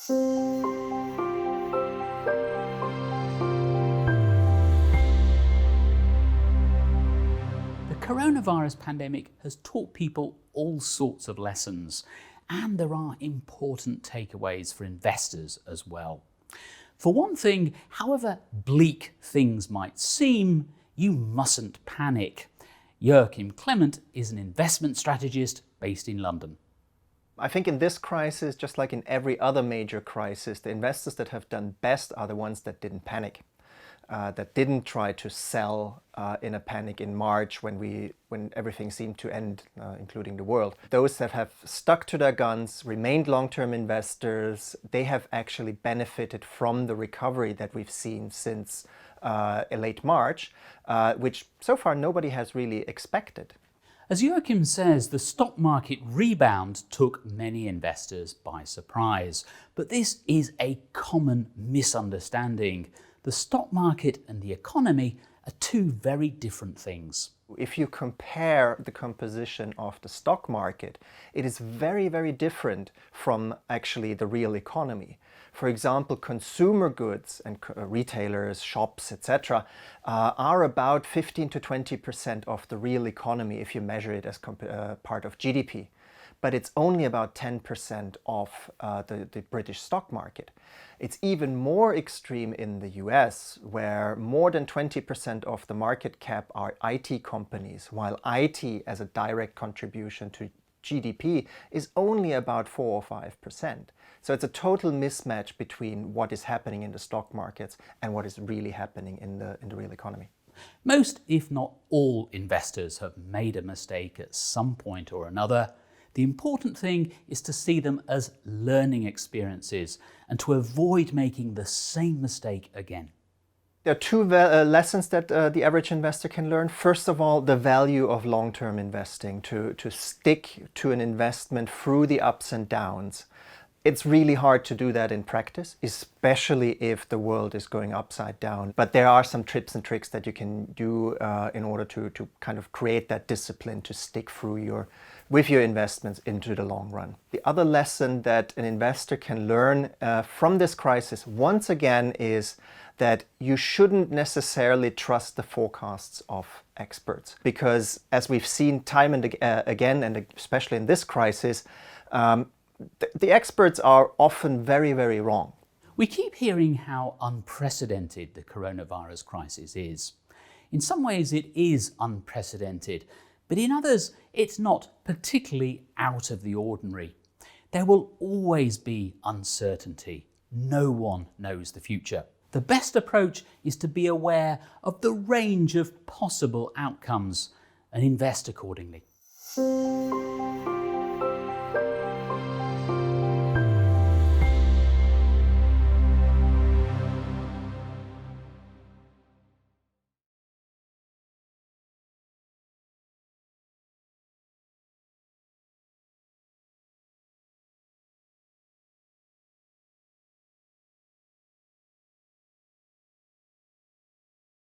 The coronavirus pandemic has taught people all sorts of lessons, and there are important takeaways for investors as well. For one thing, however bleak things might seem, you mustn't panic. Joachim Clement is an investment strategist based in London. I think in this crisis, just like in every other major crisis, the investors that have done best are the ones that didn't panic, that didn't try to sell in a panic in March when everything seemed to end, including the world. Those that have stuck to their guns, remained long-term investors, they have actually benefited from the recovery that we've seen since late March, which so far nobody has really expected. As Joachim says, the stock market rebound took many investors by surprise. But this is a common misunderstanding. The stock market and the economy are two very different things. If you compare the composition of the stock market, it is very, very different from actually the real economy. For example, consumer goods and retailers, shops, etc. Are about 15 to 20% of the real economy if you measure it as part of GDP. But it's only about 10% of the British stock market. It's even more extreme in the US, where more than 20% of the market cap are IT companies, while IT as a direct contribution to GDP is only about 4 or 5%. So it's a total mismatch between what is happening in the stock markets and what is really happening in the real economy. Most, if not all, investors have made a mistake at some point or another. The important thing is to see them as learning experiences and to avoid making the same mistake again. There are two lessons that the average investor can learn. First of all, the value of long-term investing, to stick to an investment through the ups and downs. It's really hard to do that in practice, especially if the world is going upside down. But there are some tips and tricks that you can do in order to kind of create that discipline to stick through with your investments into the long run. The other lesson that an investor can learn from this crisis, once again, is that you shouldn't necessarily trust the forecasts of experts. Because as we've seen time and again, and especially in this crisis, the experts are often very, very wrong. We keep hearing how unprecedented the coronavirus crisis is. In some ways it is unprecedented, but in others it's not particularly out of the ordinary. There will always be uncertainty. No one knows the future. The best approach is to be aware of the range of possible outcomes and invest accordingly.